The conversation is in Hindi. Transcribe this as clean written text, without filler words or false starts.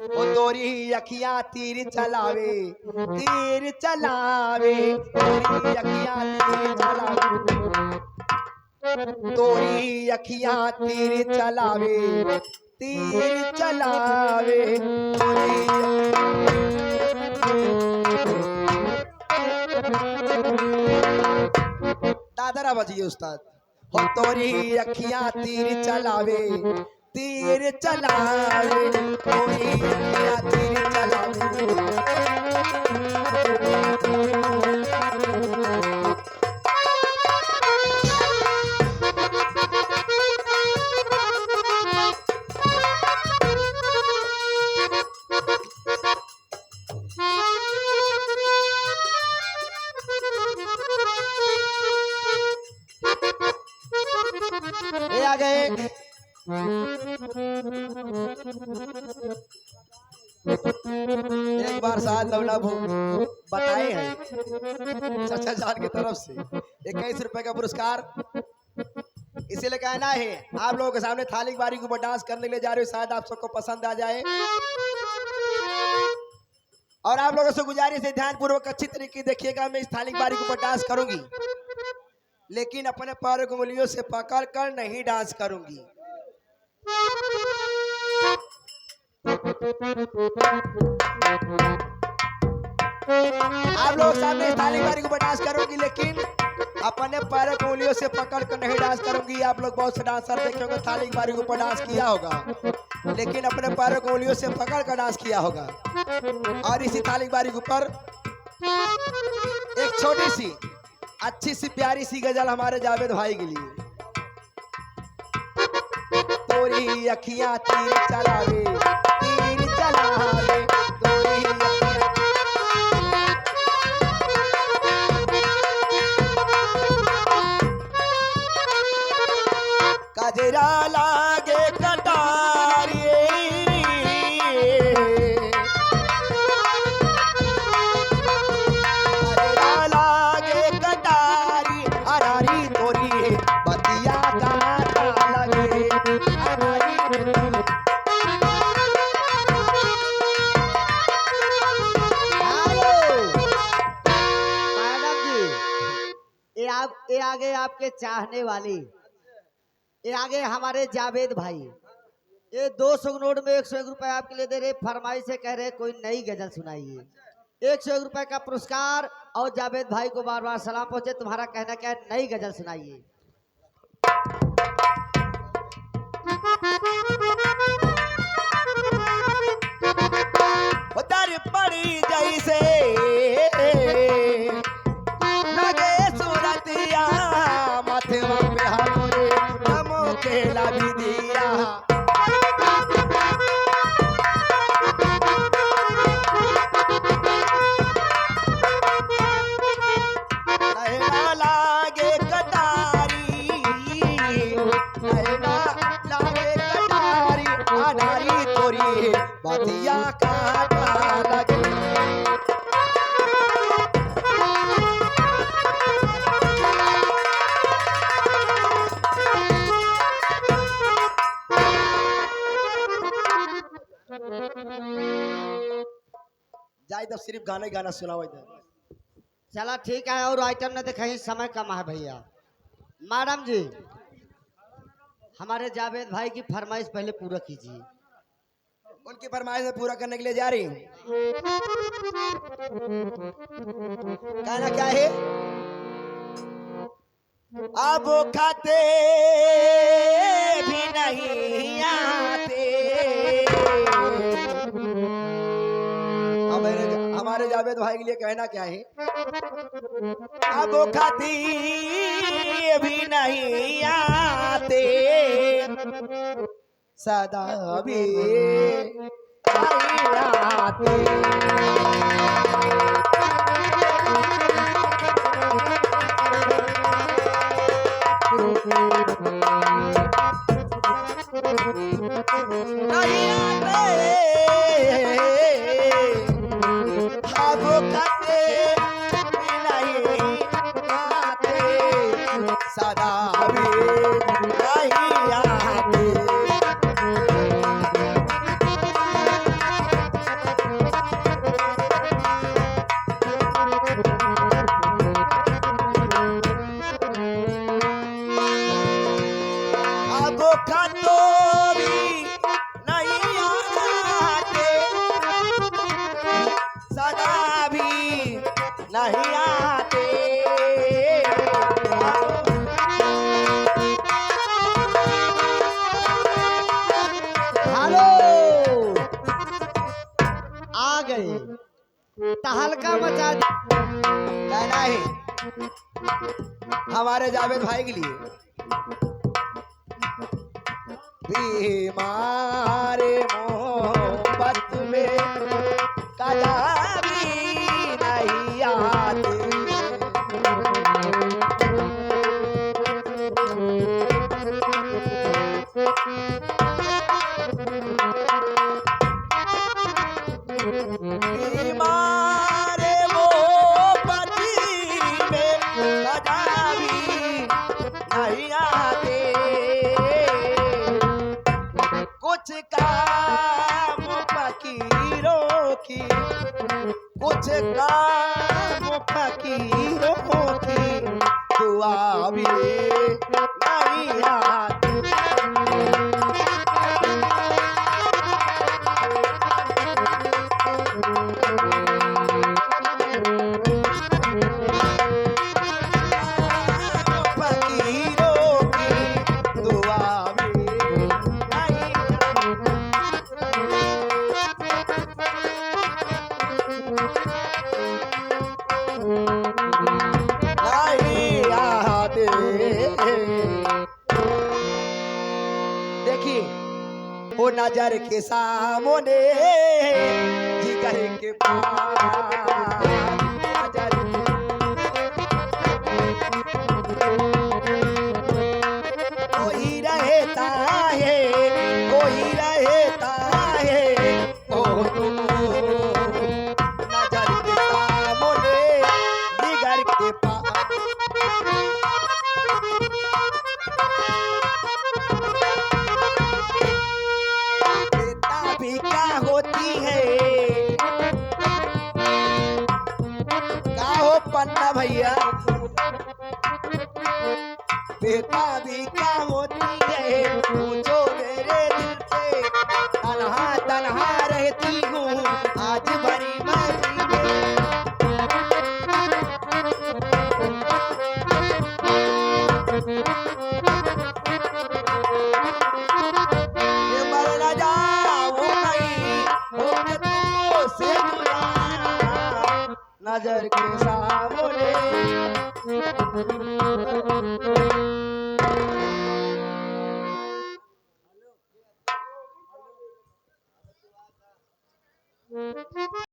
ओ तोरी अखियां तीर चलावे, तीर चलावे, तोरी अखियां तीर चलावे, तोरी अखियां तीर चलावे, तीर चलावे, दादरा बजिए उस्ताद। हो तोरी अखियां तीर चलावे, तीर चलावे, तोरी अखियां तीर चलावे। ये आ गए एक बार साथ लवला बताए हैं चाचा जान की तरफ से 21 रुपए का पुरस्कार। इसीलिए कहना है आप लोगों के सामने थाली बारी के ऊपर डांस करने के लिए जा रहे हो, शायद आप सबको पसंद आ जाए। और आप लोगों से गुजारिश है ध्यान पूर्वक अच्छी तरीके देखिएगा। मैं इस थाली बारी के ऊपर डांस करूंगी, लेकिन अपने पैरों को उंगलियों से पकड़ कर नहीं डांस करूंगी। आप लोग सामने थाली बारी को डांस करूंगी, लेकिन अपने पैरों को उंगलियों से पकड़ कर नहीं डांस करूंगी। आप लोग बहुत से डांसर देखे होंगे थाली बारी के ऊपर डांस किया होगा, लेकिन अपने पैरों को उंगलियों से पकड़ कर डांस किया होगा। और इसी थाली बारी के ऊपर एक छोटी सी अच्छी सी प्यारी सी गजल हमारे जावेद भाई के लिए। तोरी अखियां तीर चलावे, तीर चलावे, तोरी कजरा लागे कटारी, कजरा लागे कटारी, अरारी तोरी बतिया काटा लगे, अरारी। मैडम जी, ये आगे आपके चाहने वाली, ये आगे हमारे जावेद भाई, ये 200 नोट में 101 रुपए आपके लिए दे रहे। फरमाइश से कह रहे कोई नई गजल सुनाइए। 101 रुपए का पुरस्कार और जावेद भाई को बार बार सलाम पहुंचे। तुम्हारा कहना क्या है, नई गजल सुनाइए। उधर पड़ी जैसे लगे सूरतिया, मथवा पे हमरे नमो केला भी दिया। नैना लागे कटारी, नैना लागे कटारी, अनारी तोरी बतिया काटा लगे। जाए तब सिर्फ गाना ही गाना सुनाओ इधर। चला ठीक है, और आइटम न दिखाई, समय कम है भैया। मैडम जी, हमारे जावेद भाई की फरमाइश पहले पूरा कीजिए। उनकी फरमाइश पूरा करने के लिए जा रही हूँ। कहना क्या है, अब खाते भी नहीं आते। हमारे जावेद भाई के लिए कहना क्या है, अब खाती भी नहीं आते, सदा भी नहीं आते। नहीं आते, अब खाते भी नहीं आते, सदा भी नहीं आते। तहलका मचा कहना है हमारे जावेद भाई के लिए बीमारे मोहब्बत में कदापि नहीं आते बीमारे मोहब्बत में कदापि नहीं आते कुछ काम फकीरों की कुछ काम फकीरों की दुआ भी नहीं आती फकीरों की दुआ भी नहीं नहीं आते देखिए वो नजर के सामने जिगर के पास नजर कोई रहता है कोई रहता है ओ नजर के सामने जिगर के पास बेटा भी क्या होती है क्या हो पन्ना भैया बेटा भी क्या होती है पूछो मेरे दिल से तन्हा तन्हा रहती हूँ आज भरी मस्ती में ये मर न जाऊं कहीं होके तुझसे जुदा नजर के सामने